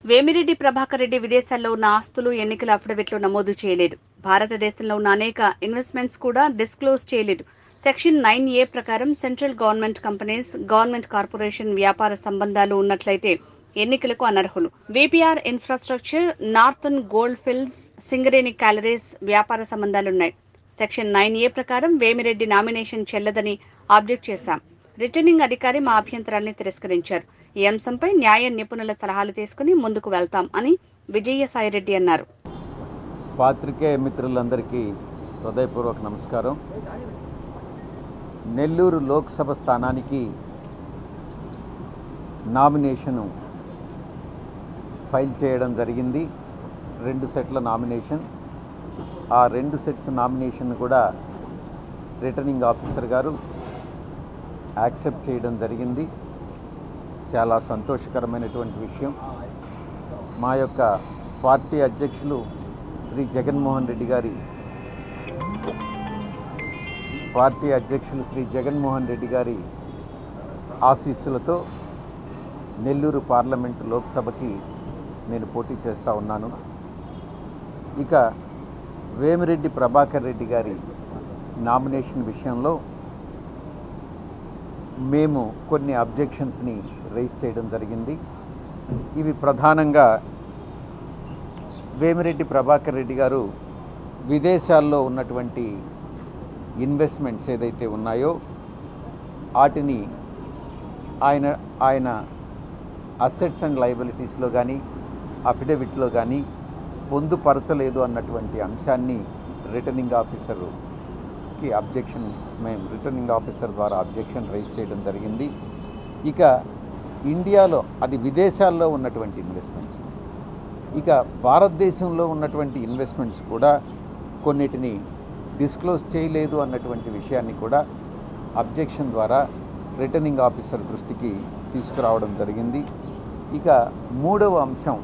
వేమిరెడ్డి ప్రభాకర్ రెడ్డి విదేశాల్లో ఉన్న ఆస్తులు ఎన్నికల అఫిడవిట్లో నమోదు చేయలేదు. భారతదేశంలో ఉన్న అనేక ఇన్వెస్ట్మెంట్స్ కూడా డిస్క్లోజ్ చేయలేదు. సెక్షన్ 9A ప్రకారం central government companies, government corporation వ్యాపార సంబంధాలు ఉన్నట్లయితే ఎన్నికలకు అనర్హులు. VPR infrastructure, northern gold fields, Singareni collieries వ్యాపార సంబంధాలున్నాయి. సెక్షన్ 9A ప్రకారం వేమిరెడ్డి నామినేషన్ చెల్లదని ఆబ్జెక్ట్ చేశాం. రిటర్నింగ్ అధికారి మా అభ్యంతరాన్ని తిరస్కరించారు. ఈ అంశంపై న్యాయ నిపుణుల సలహాలు తీసుకుని ముందుకు వెళ్తాం అని విజయసాయిరెడ్డి అన్నారు. పాత్రికేయ మిత్రులందరికీ హృదయపూర్వక నమస్కారం. నెల్లూరు లోక్సభ స్థానానికి నామినేషను ఫైల్ చేయడం జరిగింది. 2 సెట్ల నామినేషన్. ఆ 2 సెట్స్ నామినేషన్ కూడా రిటర్నింగ్ ఆఫీసర్ గారు యాక్సెప్ట్ చేయడం జరిగింది. చాలా సంతోషకరమైనటువంటి విషయం. మా యొక్క పార్టీ అధ్యక్షులు శ్రీ జగన్మోహన్ రెడ్డి గారి ఆశీస్సులతో నెల్లూరు పార్లమెంటు లోక్సభకి నేను పోటీ చేస్తూ ఉన్నాను. ఇక వేమిరెడ్డి ప్రభాకర్ రెడ్డి గారి నామినేషన్ విషయంలో మేము కొన్ని అబ్జెక్షన్స్ని రైజ్ చేయడం జరిగింది. ఇవి ప్రధానంగా వేమిరెడ్డి ప్రభాకర్ రెడ్డి గారు విదేశాల్లో ఉన్నటువంటి ఇన్వెస్ట్మెంట్స్ ఏదైతే ఉన్నాయో వాటిని ఆయన అసెట్స్ అండ్ లయబిలిటీస్లో కానీ అఫిడవిట్లో కానీ పొందుపరచలేదు అన్నటువంటి అంశాన్ని రిటర్నింగ్ ఆఫీసర్ ద్వారా అబ్జెక్షన్ రైజ్ చేయడం జరిగింది. ఇక ఇండియాలో, అది విదేశాల్లో ఉన్నటువంటి ఇన్వెస్ట్మెంట్స్, ఇక భారతదేశంలో ఉన్నటువంటి ఇన్వెస్ట్మెంట్స్ కూడా కొన్నిటిని డిస్క్లోజ్ చేయలేదు అన్నటువంటి విషయాన్ని కూడా అబ్జెక్షన్ ద్వారా రిటర్నింగ్ ఆఫీసర్ దృష్టికి తీసుకురావడం జరిగింది. ఇక మూడవ అంశం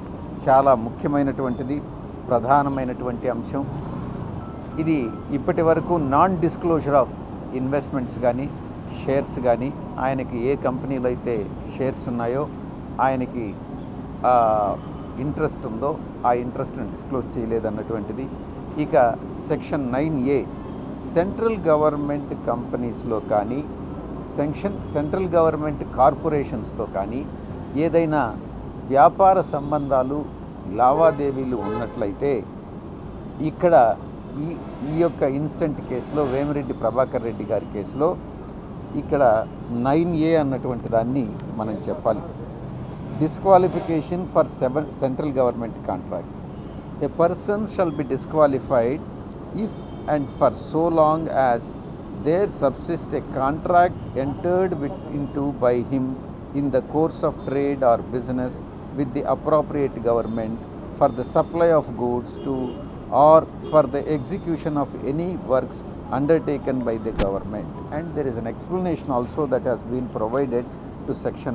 చాలా ముఖ్యమైనటువంటిది, ప్రధానమైనటువంటి అంశం. ఇది ఇప్పటి వరకు నాన్ డిస్క్లోజర్ ఆఫ్ ఇన్వెస్ట్మెంట్స్ కానీ షేర్స్ కానీ, ఆయనకి ఏ కంపెనీలో అయితే షేర్స్ ఉన్నాయో, ఆయనకి ఇంట్రెస్ట్ ఉందో ఆ ఇంట్రెస్ట్ని డిస్క్లోజ్ చేయలేదన్నటువంటిది. ఇక సెక్షన్ 9A సెంట్రల్ గవర్నమెంట్ కంపెనీస్లో కానీ సెంట్రల్ గవర్నమెంట్ కార్పొరేషన్స్తో కానీ ఏదైనా వ్యాపార సంబంధాలు, లావాదేవీలు ఉన్నట్లయితే ఇక్కడ ఈ యొక్క ఇన్స్టెంట్ కేసులో, వేమిరెడ్డి ప్రభాకర్ రెడ్డి గారి కేసులో ఇక్కడ 9A అన్నటువంటి దాన్ని మనం చెప్పాలి. Disqualification for central government contracts. A person shall be disqualified if and for so long as there subsist a contract entered into by him in the course of trade or business with the appropriate government for the supply of goods to or for the execution of any works undertaken by the government. And there is an explanation also that has been provided to section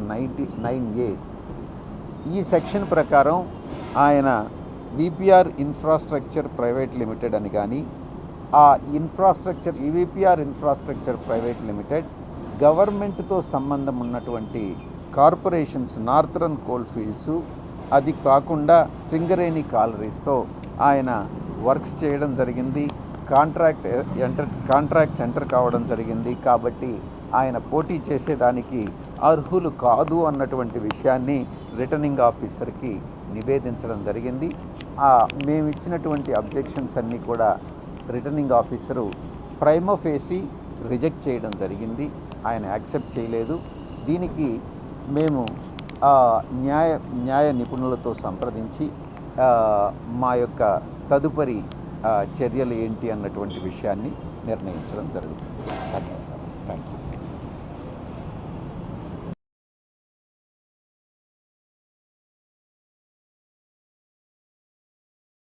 9A. ఈ section ప్రకారం ఆయన VPR infrastructure private limited అని కానీ, ఆ VPR infrastructure private limited గవర్నమెంట్తో సంబంధం ఉన్నటువంటి corporations, northern coal fields, అది కాకుండా సింగరేణి కాలరీస్తో ఆయన వర్క్స్ చేయడం జరిగింది. కాంట్రాక్ట్స్ ఎంటర్ కావడం జరిగింది. కాబట్టి ఆయన పోటీ చేసేదానికి అర్హులు కాదు అన్నటువంటి విషయాన్ని రిటర్నింగ్ ఆఫీసర్కి నివేదించడం జరిగింది. మేము ఇచ్చినటువంటి అబ్జెక్షన్స్ అన్నీ కూడా returning officer prima facie reject చేయడం జరిగింది. ఆయన యాక్సెప్ట్ చేయలేదు. దీనికి మేము న్యాయ నిపుణులతో సంప్రదించి మా యొక్క తదుపరి చర్యలు ఏంటి అన్నటువంటి విషయాన్ని నిర్ణయించడం జరుగుతుంది. ధన్యవాదాలు.